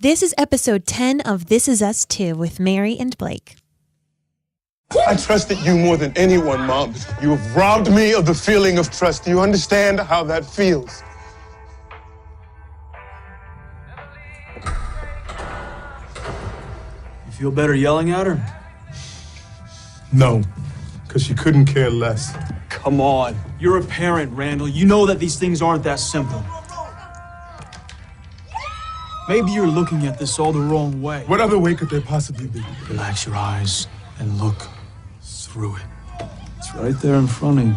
This is episode 10 of This Is Us 2 with Mary and Blake. I trusted you more than anyone, Mom. You have robbed me of the feeling of trust. Do you understand how that feels? You feel better yelling at her? No, because she couldn't care less. Come on. You're a parent, Randall. You know that these things aren't that simple. Maybe you're looking at this all the wrong way. What other way could there possibly be? Relax your eyes and look through it. It's right there in front of you.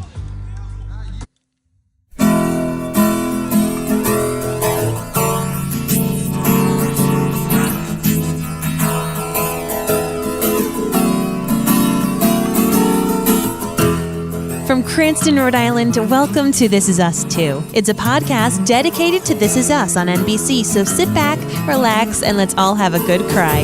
From Cranston, Rhode Island, welcome to This Is Us 2. It's a podcast dedicated to This Is Us on NBC, so sit back, relax, and let's all have a good cry.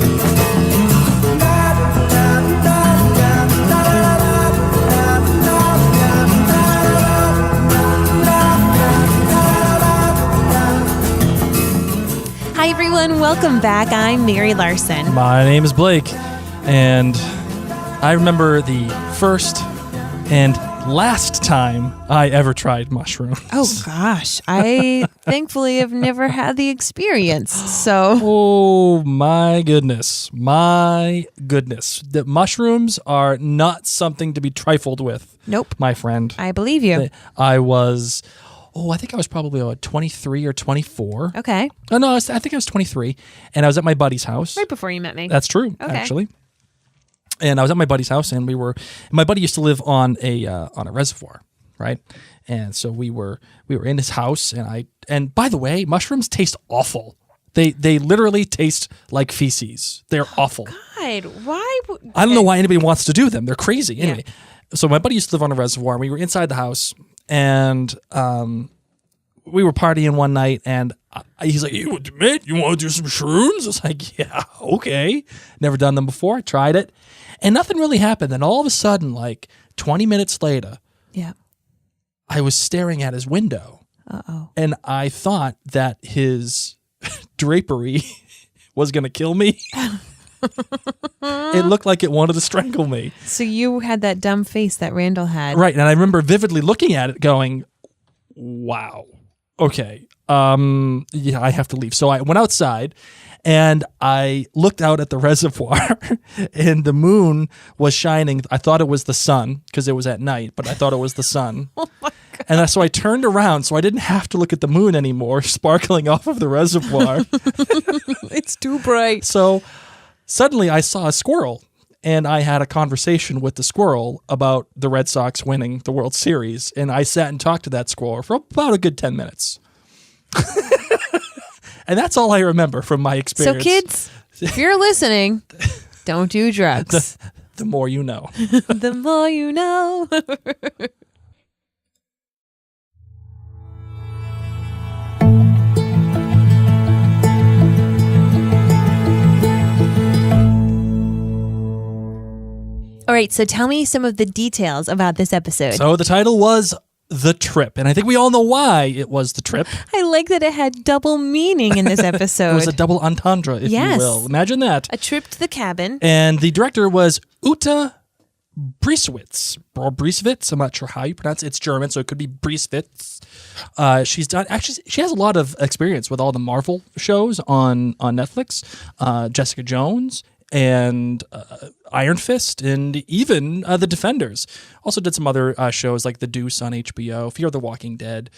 Hi everyone, welcome back. I'm Mary Larson. My name is Blake, and I remember the first and last time I ever tried mushrooms. Oh gosh, I thankfully have never had the experience, so. Oh my goodness. The mushrooms are not something to be trifled with. Nope. My friend. I believe you. I think I was probably 23 or 24. Okay. Oh no, I think I was 23, and I was at my buddy's house. Right before you met me. That's true, actually. And I was at my buddy's house, and my buddy used to live on a reservoir, right? And so we were in his house, and by the way, mushrooms taste awful. They literally taste like feces. They're awful. God, why? I don't know why anybody wants to do them. They're crazy. Anyway, So my buddy used to live on a reservoir, and we were inside the house, and we were partying one night, and he's like, "You want to do some shrooms?" I was like, "Yeah, okay." Never done them before. I tried it. And nothing really happened. And all of a sudden, like 20 minutes later, I was staring at his window. Uh-oh. And I thought that his drapery was going to kill me. It looked like it wanted to strangle me. So you had that dumb face that Randall had. Right. And I remember vividly looking at it going, wow, okay, I have to leave. So I went outside. And I looked out at the reservoir, and the moon was shining. I thought it was the sun because it was at night, but I thought it was the sun. Oh my God. And so I turned around so I didn't have to look at the moon anymore, sparkling off of the reservoir. It's too bright. So suddenly I saw a squirrel, and I had a conversation with the squirrel about the Red Sox winning the World Series. And I sat and talked to that squirrel for about a good 10 minutes. And that's all I remember from my experience. So kids, if you're listening, don't do drugs. The more you know. The more you know. All right, so tell me some of the details about this episode. So the title was The Trip, and I think we all know why it was The Trip. I like that it had double meaning in this episode. It was a double entendre, if you will. Imagine that. A trip to the cabin. And the director was Uta Brieswitz, or Brieswitz. I'm not sure how you pronounce it. It's German, so it could be Brieswitz. She has a lot of experience with all the Marvel shows on Netflix. Jessica Jones and Iron Fist, and even The Defenders. Also did some other shows like The Deuce on HBO, Fear the Walking Dead,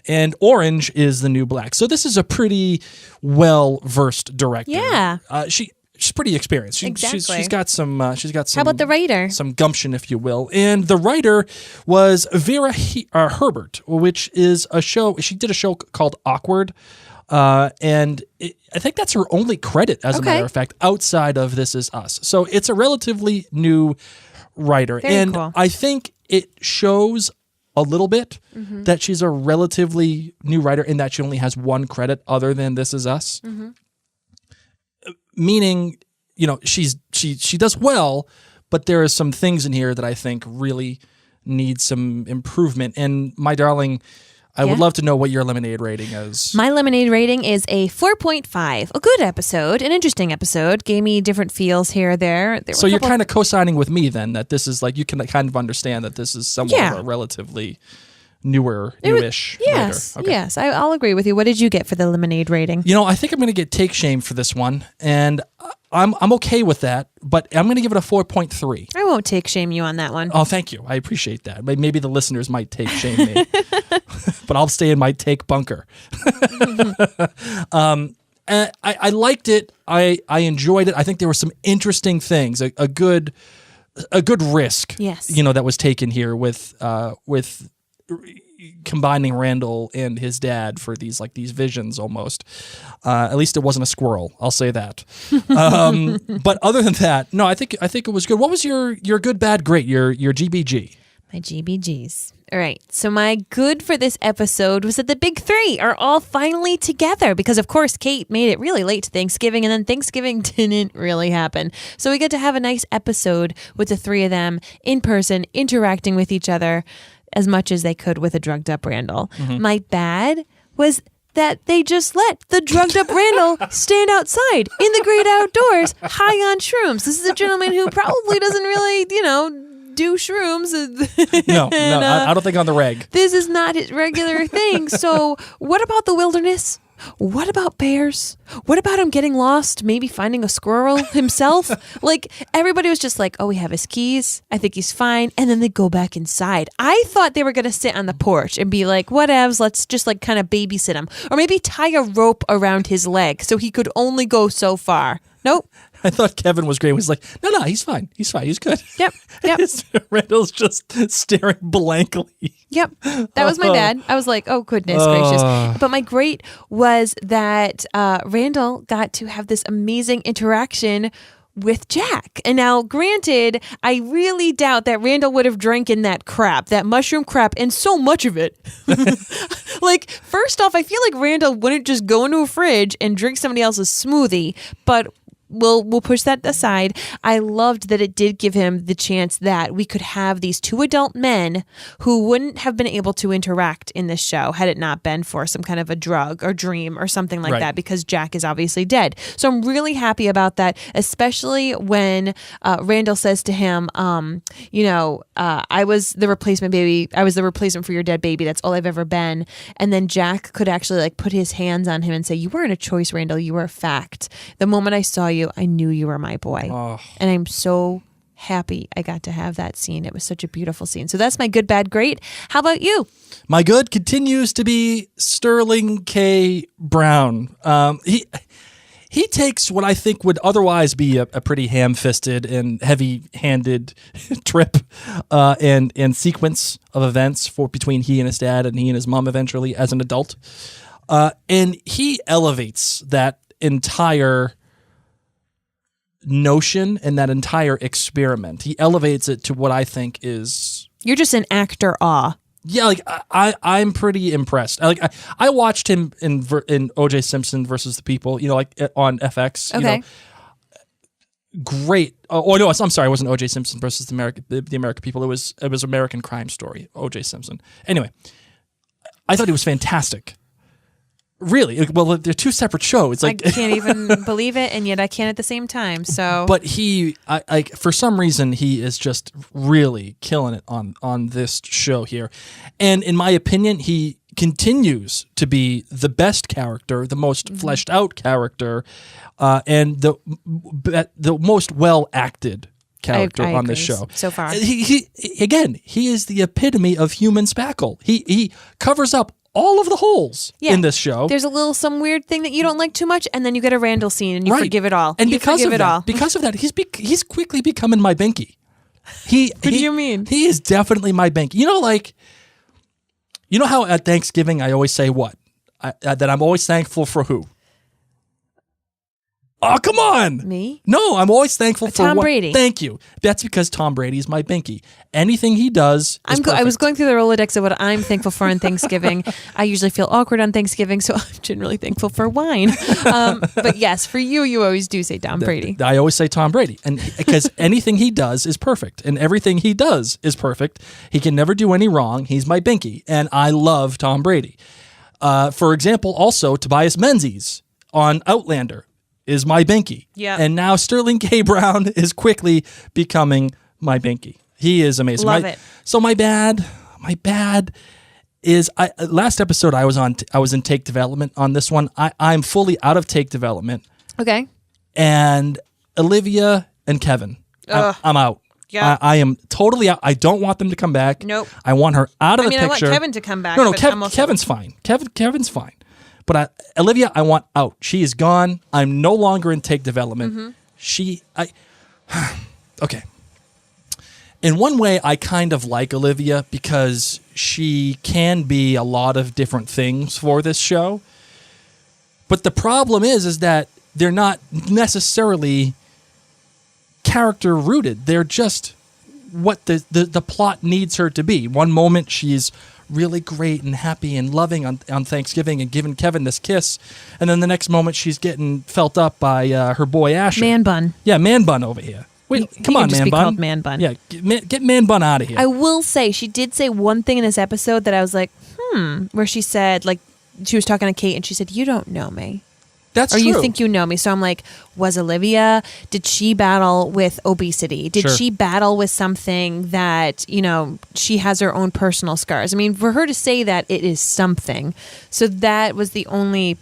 and Orange is the New Black. So this is a pretty well-versed director. Yeah. She's pretty experienced. Exactly. She's got some. How about the writer? Some gumption, if you will. And the writer was Vera Herbert, which is a show. She did a show called Awkward. And I think that's her only credit, as a matter of fact, outside of This Is Us. So it's a relatively new writer. Very cool. I think it shows a little bit that she's a relatively new writer in that she only has one credit other than This Is Us. Meaning, she does well, but there are some things in here that I think really need some improvement. And my darling, I would love to know what your lemonade rating is. My lemonade rating is a 4.5. A good episode, an interesting episode. Gave me different feels here or there. So you're kind of co-signing with me then that this is like, you can kind of understand that this is somewhat of a relatively newish. Yes, writer. Okay. yes. I'll agree with you. What did you get for the lemonade rating? I think I'm going to get take shame for this one, and I'm okay with that, but I'm going to give it a 4.3. I won't take shame you on that one. Oh, thank you. I appreciate that. Maybe the listeners might take shame me, but I'll stay in my take bunker. I liked it. I enjoyed it. I think there were some interesting things. A good risk. Yes. That was taken here with combining Randall and his dad for these visions almost. At least it wasn't a squirrel. I'll say that. But other than that, no, I think it was good. What was your good, bad, great? Your GBG? My GBGs. All right. So my good for this episode was that the big three are all finally together because, of course, Kate made it really late to Thanksgiving and then Thanksgiving didn't really happen. So we get to have a nice episode with the three of them in person, interacting with each other as much as they could with a drugged up Randall. Mm-hmm. My bad was that they just let the drugged up Randall stand outside in the great outdoors, high on shrooms. This is a gentleman who probably doesn't really, do shrooms. No, I don't think on the reg. This is not his regular thing. So what about the wilderness? What about bears? What about him getting lost, maybe finding a squirrel himself? Everybody was just like, oh, we have his keys. I think he's fine. And then they go back inside. I thought they were going to sit on the porch and be like, whatevs, let's just kind of babysit him. Or maybe tie a rope around his leg so he could only go so far. Nope. I thought Kevin was great. He was like, no, he's fine. He's fine. He's good. Yep. Randall's just staring blankly. Yep. That was my bad. I was like, oh, goodness gracious. But my great was that Randall got to have this amazing interaction with Jack. And now, granted, I really doubt that Randall would have drank in that crap, that mushroom crap, and so much of it. First off, I feel like Randall wouldn't just go into a fridge and drink somebody else's smoothie, but we'll push that aside. I loved that it did give him the chance that we could have these two adult men who wouldn't have been able to interact in this show had it not been for some kind of a drug or dream or something like that, because Jack is obviously dead. So I'm really happy about that, especially when Randall says to him, I was the replacement baby. I was the replacement for your dead baby. That's all I've ever been. And then Jack could actually put his hands on him and say, you weren't a choice, Randall. You were a fact. The moment I saw you, I knew you were my boy. Oh. And I'm so happy I got to have that scene. It was such a beautiful scene. So that's my good, bad, great. How about you? My good continues to be Sterling K. Brown. He takes what I think would otherwise be a pretty ham-fisted and heavy-handed trip and sequence of events between he and his dad and he and his mom eventually as an adult. And he elevates that entire notion and that entire experiment. He elevates it to what I think is... You're just in actor awe. Yeah, I'm pretty impressed. I watched him in O.J. Simpson versus the People, on FX. Okay. Great. I'm sorry, it wasn't O.J. Simpson versus the American People. It was American Crime Story. O.J. Simpson. Anyway, I thought he was fantastic. Really? Well, they're two separate shows. I can't even believe it, and yet I can at the same time. So, but for some reason, he is just really killing it on this show here, and in my opinion, he continues to be the best character, the most fleshed out character, and the most well acted character on this show so far. He is the epitome of human spackle. He covers up all of the holes in this show. There's some weird thing that you don't like too much, and then you get a Randall scene, and you forgive it all. And because of that, he's quickly becoming my binky. What do you mean? He is definitely my binky. You know how at Thanksgiving I always say what? That I'm always thankful for who? Oh, come on. Me? No, I'm always thankful for Tom Brady. Thank you. That's because Tom Brady is my binky. Anything he does is I was going through the Rolodex of what I'm thankful for on Thanksgiving. I usually feel awkward on Thanksgiving, so I'm generally thankful for wine. But yes, for you always do say Tom Brady. I always say Tom Brady, and because anything he does is perfect, and everything he does is perfect. He can never do any wrong. He's my binky, and I love Tom Brady. For example, also Tobias Menzies on Outlander is my binky. Yeah. And now Sterling K. Brown is quickly becoming my binky. He is amazing. Love it. So my bad is last episode I was in take development on this one. I'm fully out of take development. Okay. And Olivia and Kevin, I'm out. Yeah. I am totally out. I don't want them to come back. Nope. I want her out of the I picture. want Kevin to come back. No, but I'm also- Kevin's fine. Kevin's fine. But Olivia, I want out. She is gone. I'm no longer in take development. Okay. In one way, I kind of like Olivia because she can be a lot of different things for this show. But the problem is that they're not necessarily character rooted. They're just what the plot needs her to be. One moment she's really great and happy and loving on Thanksgiving and giving Kevin this kiss, and then the next moment she's getting felt up by her boy Asher. Man bun. Yeah, man bun over here. Wait, come can on, just man be bun. called man bun. Yeah, get man bun out of here. I will say she did say one thing in this episode that I was like, where she said, like, she was talking to Kate and she said, "You don't know me." That's or true. you think you know me. So I'm like, was Olivia, did she battle with obesity? Did Sure. she battle with something that, she has her own personal scars? I mean, for her to say that, it is something. So that was the only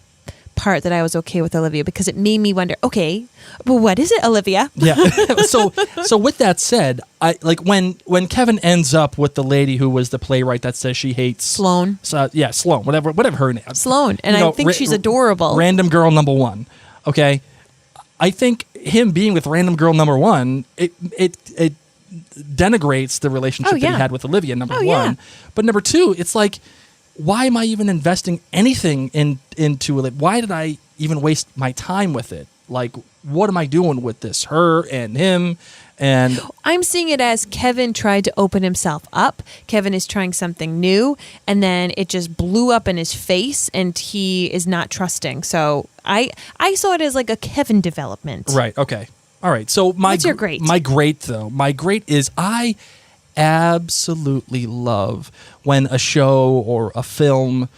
part that I was okay with Olivia, because it made me wonder, okay, but what is it, Olivia? Yeah. So with that said, I like when Kevin ends up with the lady who was the playwright that says she hates Sloane. Sloane, whatever her name. Sloane. And I think she's adorable. Random girl number one. Okay. I think him being with random girl number one, it denigrates the relationship that he had with Olivia, number one. Yeah. But number two, it's like, why am I even investing anything into it? Why did I even waste my time with it? Like, what am I doing with this? Her and him. And I'm seeing it as Kevin tried to open himself up. Kevin is trying something new, and then it just blew up in his face, and he is not trusting. So I saw it as like a Kevin development. right. Okay. All right. So What's your great? My great is I absolutely love when a show or a film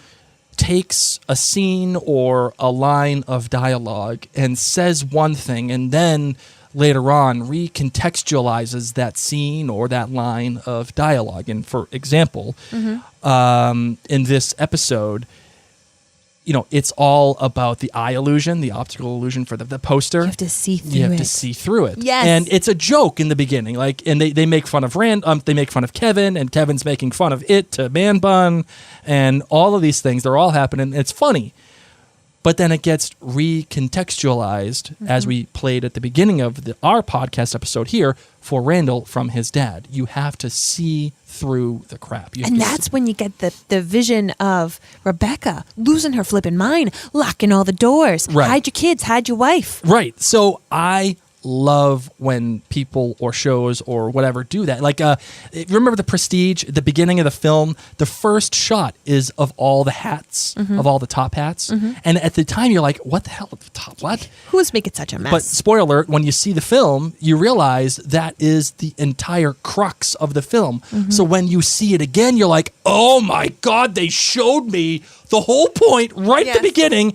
takes a scene or a line of dialogue and says one thing and then later on recontextualizes that scene or that line of dialogue. And for example, in this episode, it's all about the eye illusion, the optical illusion for the poster. You have to see through it. You have to see through it. Yes. And it's a joke in the beginning. Like, and they make fun of they make fun of Kevin, and Kevin's making fun of it to Man Bun, and all of these things. They're all happening. It's funny. But then it gets recontextualized, as we played at the beginning of our podcast episode here, for Randall from his dad. You have to see through the crap. And that's when you get the vision of Rebecca losing her flipping mind, locking all the doors. Right. Hide your kids, hide your wife. Right. So I love when people or shows or whatever do that. Like, remember The Prestige, the beginning of the film, the first shot is of all the hats, of all the top hats. And at the time you're like, what the hell? What? Who is making such a mess? But spoiler alert, when you see the film, you realize that is the entire crux of the film. So when you see it again, you're like, oh my God, they showed me the whole point right at the beginning.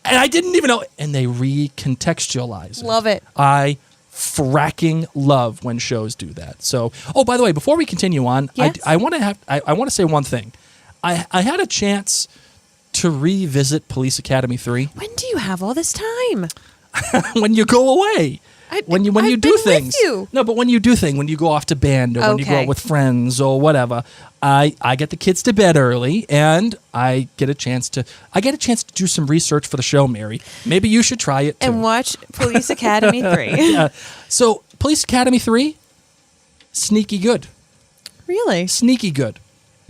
And I didn't even know. And they recontextualize it. Love it. I fracking love when shows do that. So, by the way, before we continue on, Yes? I want to say one thing. I had a chance to revisit Police Academy 3 When do you have all this time? when you go away. When you I've do been with things. you. No, but when you do things, when you go off to band or when you go Okay. out with friends or whatever, I get the kids to bed early and I get a chance to do some research for the show, Mary. Maybe you should try it too. And watch Police Academy 3. Yeah. So Police Academy 3, sneaky good. Really? Sneaky good.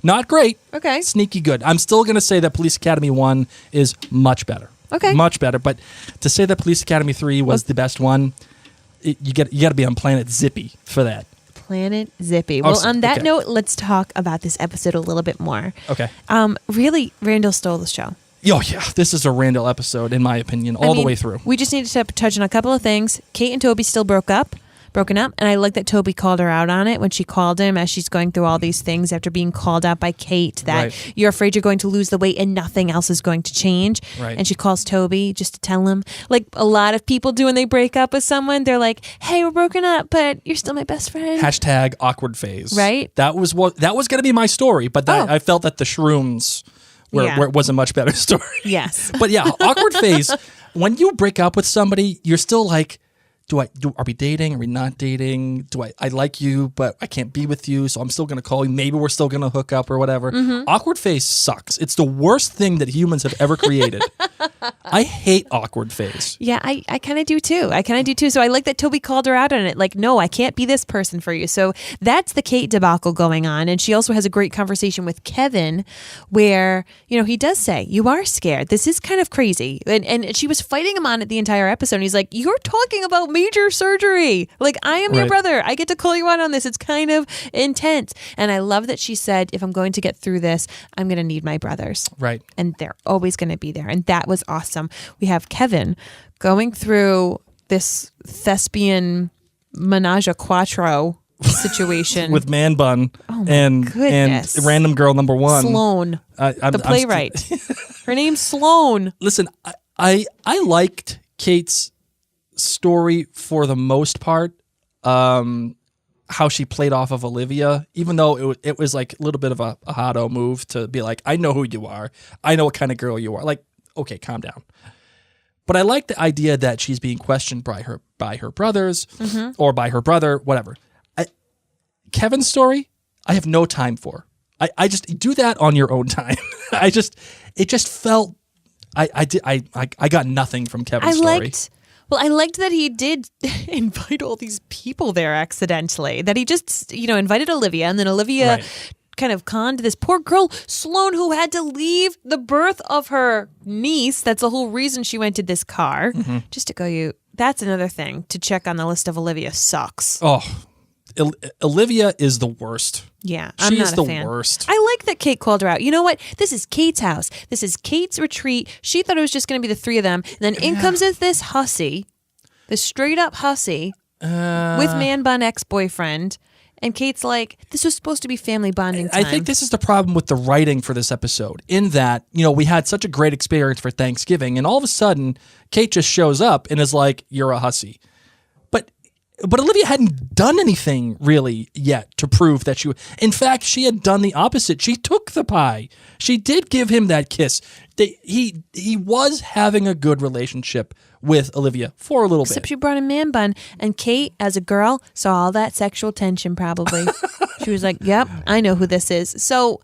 Not great. Okay. Sneaky good. I'm still going to say that Police Academy 1 is much better. Okay. Much better. But to say that Police Academy 3 was the best one, you got to be on Planet Zippy for that. Planet Zippy. Well, on that note, let's talk about this episode a little bit more. Okay. Really, Randall stole the show. Oh, yeah. This is a Randall episode, in my opinion, all the way through. We just need to touch on a couple of things. Kate and Toby still broken up. And I like that Toby called her out on it when she called him as she's going through all these things after being called out by Kate that you're afraid you're going to lose the weight and nothing else is going to change. Right. And she calls Toby just to tell him, like a lot of people do when they break up with someone. They're like, hey, we're broken up, but you're still my best friend. # awkward phase. Right. That was going to be my story, but I felt that the shrooms where it was a much better story. Yes. But yeah, awkward phase. When you break up with somebody, you're still like, are we dating? Are we not dating? I like you, but I can't be with you, so I'm still going to call you. Maybe we're still going to hook up or whatever. Mm-hmm. Awkward phase sucks. It's the worst thing that humans have ever created. I hate awkward phase. Yeah, I kind of do too. So I like that Toby called her out on it. Like, no, I can't be this person for you. So that's the Kate debacle going on. And she also has a great conversation with Kevin where, he does say, you are scared. This is kind of crazy. And she was fighting him on it the entire episode. And he's like, you're talking about major surgery. Like, I am your brother. I get to call you out on this. It's kind of intense. And I love that she said, if I'm going to get through this, I'm going to need my brothers. Right. And they're always going to be there. And that was awesome. We have Kevin going through this thespian menage a quattro situation with Man Bun and random girl number 1. Sloane, the playwright. Her name's Sloane. Listen, I liked Kate's story for the most part. How she played off of Olivia, even though it was like a little bit of a hotto move to be like, I know who you are. I know what kind of girl you are. Like, okay, calm down. But I like the idea that she's being questioned by her brothers or by her brother, whatever. Kevin's story, I have no time for. I just do that on your own time. It just felt I got nothing from Kevin's story. I liked that he did invite all these people there accidentally. That he just, invited Olivia, and then Olivia kind of conned this poor girl, Sloane, who had to leave the birth of her niece. That's the whole reason she rented this car. Just to go, that's another thing to check on the list of Olivia sucks. Oh, Olivia is the worst. Yeah, I'm not a fan. She's the worst. I like that Kate called her out. You know what? This is Kate's house. This is Kate's retreat. She thought it was just going to be the three of them. And then in comes this hussy, this straight up hussy with Man Bun ex-boyfriend. And Kate's like, this was supposed to be family bonding time. I think this is the problem with the writing for this episode, in that, we had such a great experience for Thanksgiving, and all of a sudden, Kate just shows up and is like, you're a hussy. But Olivia hadn't done anything really yet to prove that she... In fact, she had done the opposite. She took the pie. She did give him that kiss. He was having a good relationship with Olivia for a little bit. Except she brought a Man Bun, and Kate, as a girl, saw all that sexual tension probably. She was like, yep, I know who this is. So...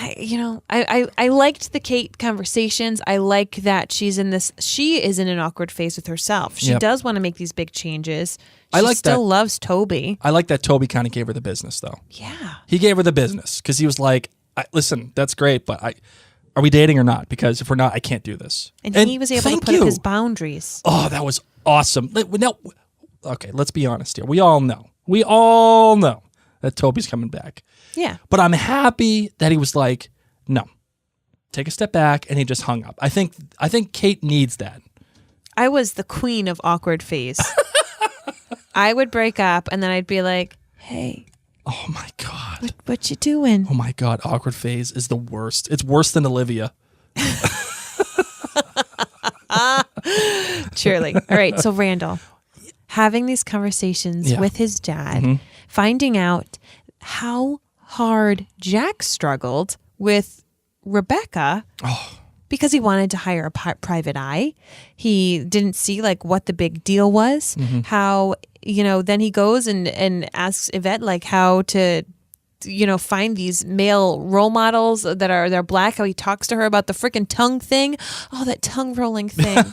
I liked the Kate conversations. I like that she is in an awkward phase with herself. She does want to make these big changes. She still loves Toby. I like that Toby kind of gave her the business, though. Yeah. He gave her the business because he was like, listen, that's great, but are we dating or not? Because if we're not, I can't do this. And he was able to put up his boundaries. Oh, that was awesome. Now, okay, let's be honest here. We all know that Toby's coming back. Yeah. But I'm happy that he was like, no, take a step back, and he just hung up. I think Kate needs that. I was the queen of awkward phase. I would break up, and then I'd be like, hey. Oh, my God. What you doing? Oh, my God. Awkward phase is the worst. It's worse than Olivia. Surely. All right, so Randall, having these conversations with his dad, finding out how hard Jack struggled with Rebecca because he wanted to hire a private eye. He didn't see what the big deal was. How, then he goes and asks Yvette how to, find these male role models they're black, how he talks to her about the freaking tongue thing. Oh, that tongue rolling thing.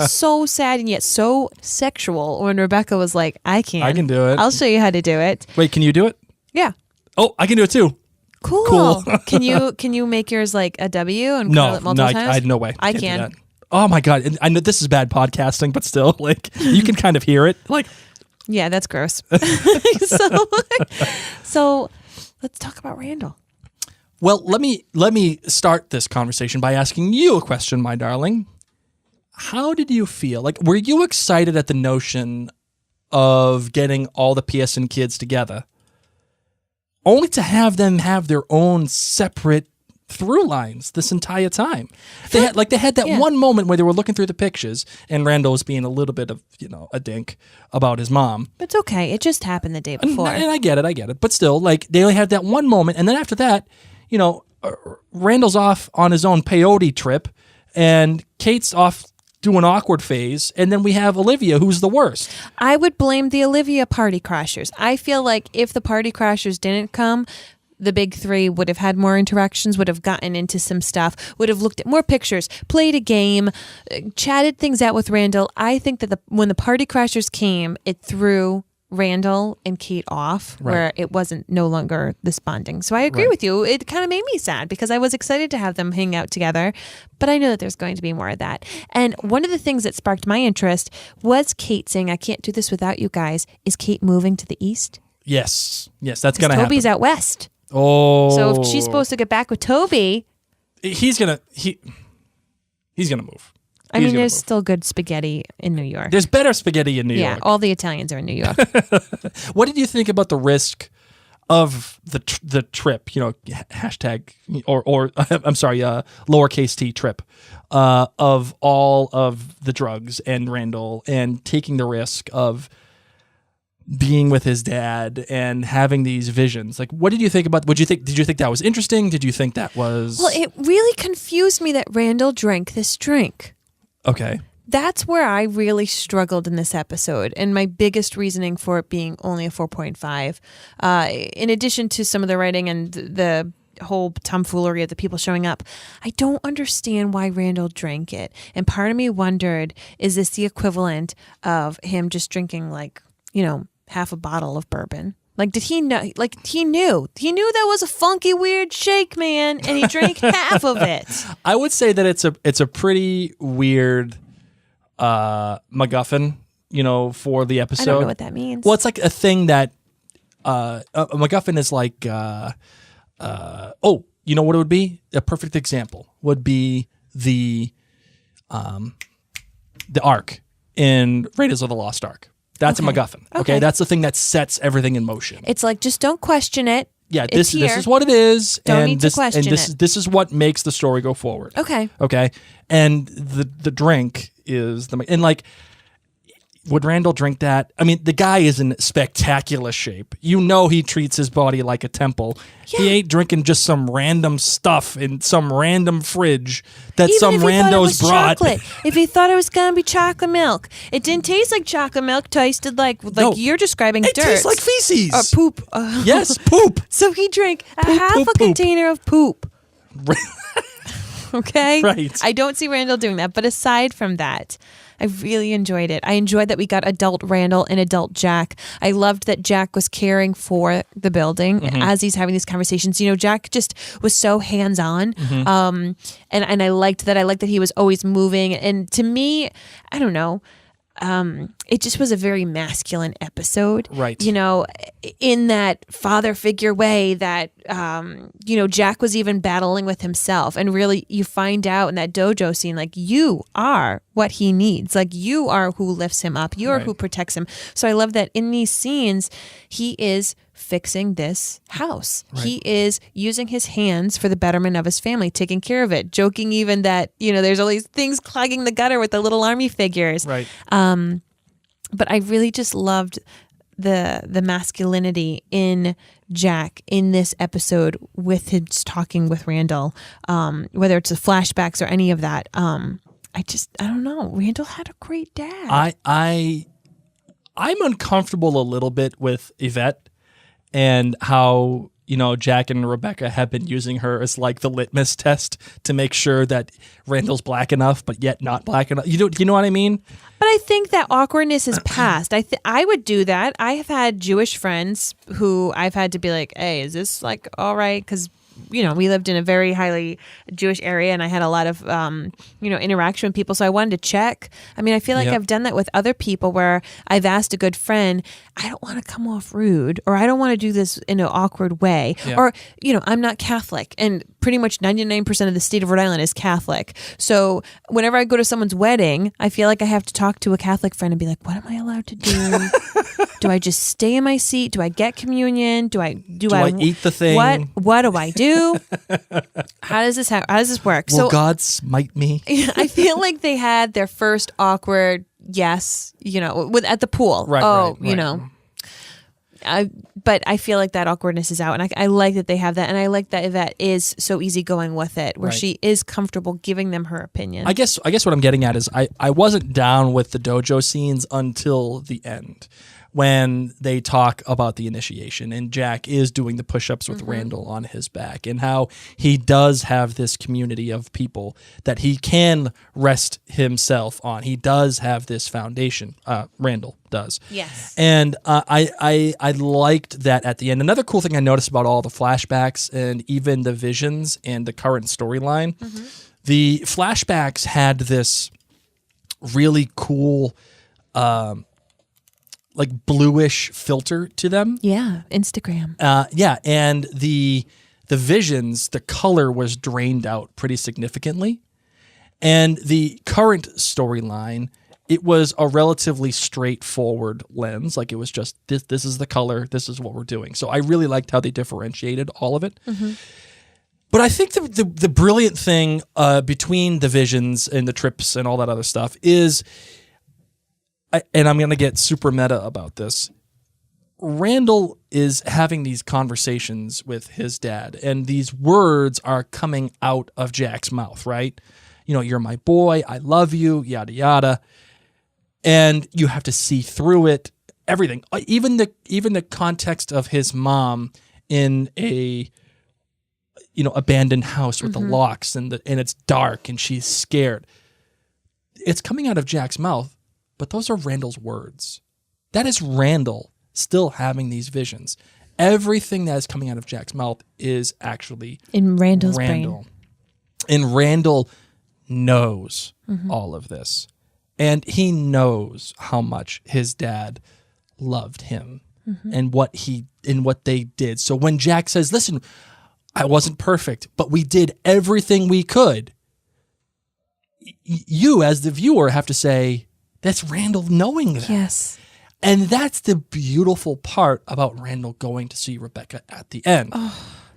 So sad and yet so sexual when Rebecca was like, I can do it. I'll show you how to do it. Wait, can you do it? Yeah. Oh, I can do it too. Cool. Can you make yours a W and curl it multiple times? I no way. I can. Oh my God. And I know this is bad podcasting, but still, like, you can kind of hear it. Like, yeah, that's gross. So let's talk about Randall. well, let me start this conversation by asking you a question, my darling. How did you feel? Like, were you excited at the notion of getting all the PSN kids together, only to have them have their own separate through lines this entire time? They had that one moment where they were looking through the pictures and Randall was being a little bit of, a dink about his mom. It's okay. It just happened the day before. And I get it. But still, like, they only had that one moment. And then after that, Randall's off on his own peyote trip and Kate's off doing awkward phase. And then we have Olivia, who's the worst. I would blame the Olivia party crashers. I feel like if the party crashers didn't come, the big three would have had more interactions, would have gotten into some stuff, would have looked at more pictures, played a game, chatted things out with Randall. I think that when the party crashers came, it threw Randall and Kate off, where it wasn't no longer this bonding. So I agree with you. It kind of made me sad because I was excited to have them hang out together, but I know that there's going to be more of that. And one of the things that sparked my interest was Kate saying, I can't do this without you guys. Is Kate moving to the east? Yes, that's going to happen. Toby's out west. Oh. So if she's supposed to get back with Toby, he's going to move. I mean, there's still good spaghetti in New York. There's better spaghetti in New York. Yeah, all the Italians are in New York. What did you think about the risk of the trip? Hashtag or I'm sorry, lowercase t trip of all of the drugs and Randall and taking the risk of being with his dad and having these visions. Like, what did you think about? Did you think that was interesting? Did you think that was? Well, it really confused me that Randall drank this drink. Okay. That's where I really struggled in this episode, and my biggest reasoning for it being only a 4.5. In addition to some of the writing and the whole tomfoolery of the people showing up, I don't understand why Randall drank it. And part of me wondered, is this the equivalent of him just drinking half a bottle of bourbon? Like, did he know? Like, he knew that was a funky, weird shake, man, and he drank half of it. I would say that it's a pretty weird MacGuffin, for the episode. I don't know what that means. Well, it's like a thing that a MacGuffin is like. You know what it would be? A perfect example would be the Ark in Raiders of the Lost Ark. That's a MacGuffin. Okay, that's the thing that sets everything in motion. It's like, just don't question it. Yeah, this is what it is. Don't and need to question it. This is what makes the story go forward. Okay. And the drink is would Randall drink that? I mean, the guy is in spectacular shape. He treats his body like a temple. Yeah. He ain't drinking just some random stuff in some random fridge that Even some randos brought. Chocolate. If he thought it was going to be chocolate milk, it didn't taste like chocolate milk. Tasted like you're describing dirt. It tastes like feces. Or poop. Yes, poop. So he drank half a container of poop. Okay? Right. I don't see Randall doing that. But aside from that, I really enjoyed it. I enjoyed that we got adult Randall and adult Jack. I loved that Jack was caring for the building as he's having these conversations. Jack just was so hands-on. And I liked that. I liked that he was always moving. And to me, I don't know, it just was a very masculine episode. Right. In that father figure way that, Jack was even battling with himself. And really, you find out in that dojo scene, like, you are what he needs. Like, you are who lifts him up. You are who protects him. So I love that in these scenes, he is fixing this house. Right. He is using his hands for the betterment of his family, taking care of it, joking even that, there's all these things clogging the gutter with the little army figures. Right. But I really just loved the masculinity in Jack in this episode with his talking with Randall, whether it's the flashbacks or any of that. I don't know. Randall had a great dad. I'm uncomfortable a little bit with Yvette and how, Jack and Rebecca have been using her as like the litmus test to make sure that Randall's black enough, but yet not black enough. You know what I mean? But I think that awkwardness is past. I would do that. I have had Jewish friends who I've had to be like, hey, is this like all right? Because we lived in a very highly Jewish area, and I had a lot of, interaction with people. So I wanted to check. I mean, I feel like I've done that with other people where I've asked a good friend, I don't want to come off rude, or I don't want to do this in an awkward way, or, I'm not Catholic, and pretty much 99% of the state of Rhode Island is Catholic. So whenever I go to someone's wedding, I feel like I have to talk to a Catholic friend and be like, what am I allowed to do? Do I just stay in my seat? Do I get communion? Do I eat the thing? What do I do? How does this work? Will God smite me? I feel like they had their first awkward yes, at the pool. Right. But I feel like that awkwardness is out, and I like that they have that, and I like that Yvette is so easygoing with it, where she is comfortable giving them her opinion. I guess what I'm getting at is I wasn't down with the dojo scenes until the end, when they talk about the initiation and Jack is doing the push-ups with Randall on his back, and how he does have this community of people that he can rest himself on. He does have this foundation. Randall does. Yes. And I liked that at the end. Another cool thing I noticed about all the flashbacks and even the visions and the current storyline, the flashbacks had this really cool like bluish filter to them. Yeah, Instagram. And the visions, the color was drained out pretty significantly. And the current storyline, it was a relatively straightforward lens. Like it was just, this is the color, this is what we're doing. So I really liked how they differentiated all of it. But I think the brilliant thing between the visions and the trips and all that other stuff is, and I'm going to get super meta about this, Randall is having these conversations with his dad, and these words are coming out of Jack's mouth, right? You're my boy, I love you, yada, yada. And you have to see through it, everything. Even the context of his mom in a abandoned house with the locks and it's dark and she's scared. It's coming out of Jack's mouth. But those are Randall's words. That is Randall still having these visions. Everything that is coming out of Jack's mouth is actually in Randall's brain. And Randall knows all of this. And he knows how much his dad loved him and what they did. So when Jack says, listen, I wasn't perfect, but we did everything we could, you as the viewer have to say, that's Randall knowing that. Yes. And that's the beautiful part about Randall going to see Rebecca at the end.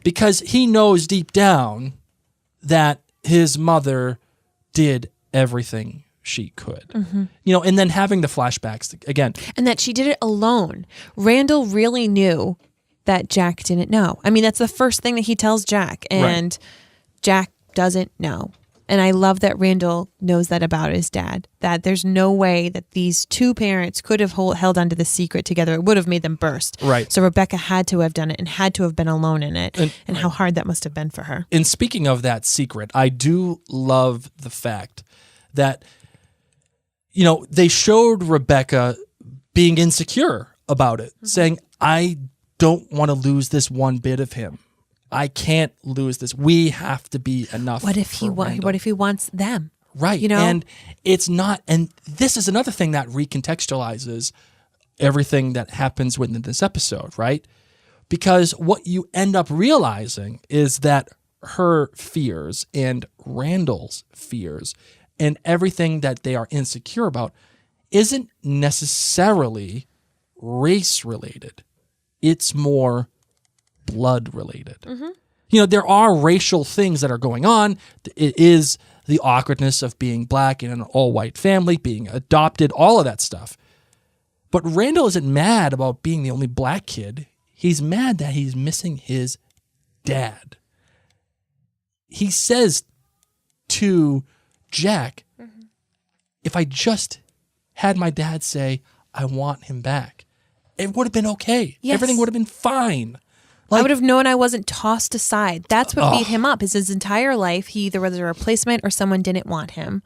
Because he knows deep down that his mother did everything she could. And then having the flashbacks again. And that she did it alone. Randall really knew that Jack didn't know. I mean, that's the first thing that he tells Jack. And Jack doesn't know. And I love that Randall knows that about his dad, that there's no way that these two parents could have held onto the secret together. It would have made them burst. Right. So Rebecca had to have done it and had to have been alone in it. And how hard that must have been for her. And speaking of that secret, I do love the fact that, they showed Rebecca being insecure about it, saying, I don't want to lose this one bit of him. I can't lose this. We have to be enough. What if he wants them? Right. And it's not. And this is another thing that recontextualizes everything that happens within this episode, right? Because what you end up realizing is that her fears and Randall's fears and everything that they are insecure about isn't necessarily race related. It's more blood related. There are racial things that are going on. It is the awkwardness of being black in an all-white family, being adopted, all of that stuff. But Randall isn't mad about being the only black kid. He's mad that he's missing his dad. He says to Jack, if I just had my dad say, I want him back, it would have been okay. Yes. Everything would have been fine. I would have known I wasn't tossed aside. That's what beat him up. Is his entire life, he either was a replacement or someone didn't want him.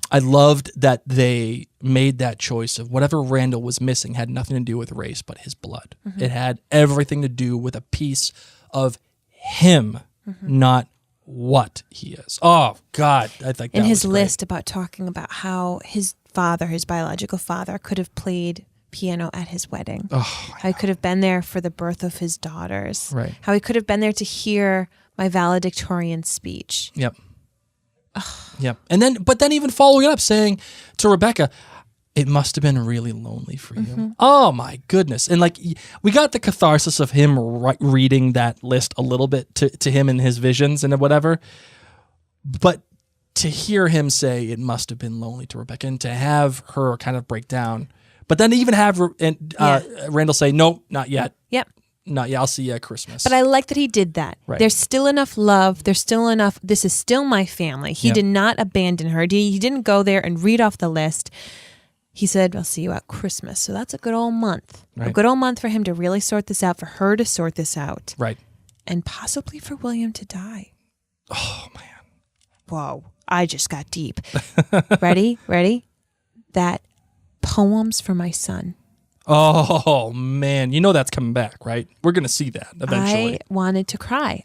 I loved that they made that choice of whatever Randall was missing had nothing to do with race, but his blood. It had everything to do with a piece of him not what he is. Oh, God. I think In that his was great. list about talking about how his father, his biological father, could have played piano at his wedding. Oh, how he could have been there for the birth of his daughters. Right. How he could have been there to hear my valedictorian speech. Yep. Yep. And then, but then even following it up saying to Rebecca, it must have been really lonely for you. Oh my goodness. And like, we got the catharsis of him reading that list a little bit to him in his visions and whatever. But to hear him say it must have been lonely to Rebecca and to have her kind of break down, but then even have Randall say, no, not yet. Yep. Not yet. I'll see you at Christmas. But I like that he did that. Right. There's still enough love. There's still enough. This is still my family. He did not abandon her. He didn't go there and read off the list. He said, I'll see you at Christmas. So that's a good old month. Right. A good old month for him to really sort this out, for her to sort this out. Right. And possibly for William to die. Oh, man. Whoa. I just got deep. Ready? That poems for my son. Oh, man. You know that's coming back, right? We're going to see that eventually. I wanted to cry.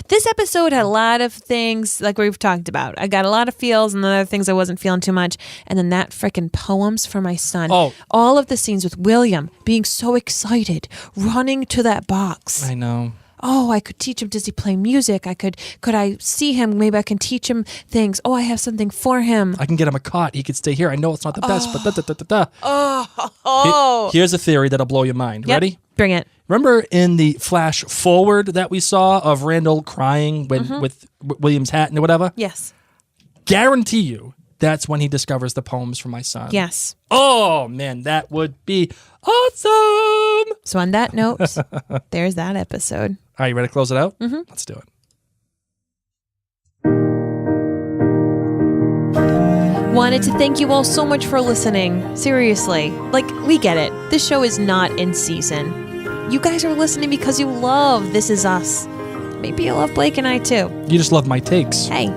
This episode had a lot of things like we've talked about. I got a lot of feels and other things I wasn't feeling too much. And then that freaking poems for my son. Oh. All of the scenes with William being so excited, running to that box. I know. Oh, I could teach him. Does he play music? Could I see him? Maybe I can teach him things. Oh, I have something for him. I can get him a cot. He could stay here. I know it's not the best, but da-da-da-da-da. Oh. Here's a theory that'll blow your mind. Yep. Ready? Bring it. Remember in the flash forward that we saw of Randall crying with William's hat and whatever? Yes. Guarantee you that's when he discovers the poems for my son. Yes. Oh, man, that would be awesome. So on that note, there's that episode. All right, you ready to close it out? Mm-hmm. Let's do it. Wanted to thank you all so much for listening. Seriously. Like, we get it. This show is not in season. You guys are listening because you love This Is Us. Maybe you love Blake and I too. You just love my takes. Hey.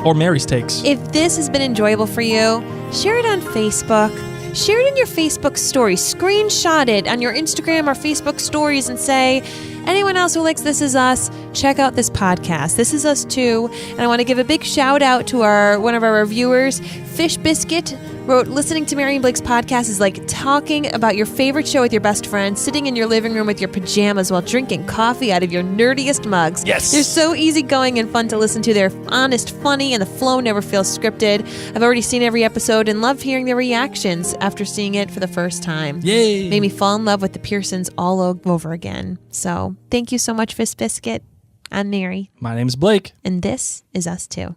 Or Mary's takes. If this has been enjoyable for you, share it on Facebook. Share it in your Facebook stories. Screenshot it on your Instagram or Facebook stories and say, anyone else who likes This Is Us, check out this podcast. This Is Us too. And I want to give a big shout out to one of our reviewers, Fish Biscuit, wrote, listening to Mary and Blake's podcast is like talking about your favorite show with your best friend, sitting in your living room with your pajamas while drinking coffee out of your nerdiest mugs. Yes. They're so easygoing and fun to listen to. They're honest, funny, and the flow never feels scripted. I've already seen every episode and love hearing their reactions after seeing it for the first time. Yay. Made me fall in love with the Pearsons all over again. So thank you so much, Fish Biscuit. I'm Mary. My name's Blake. And this is Us Too.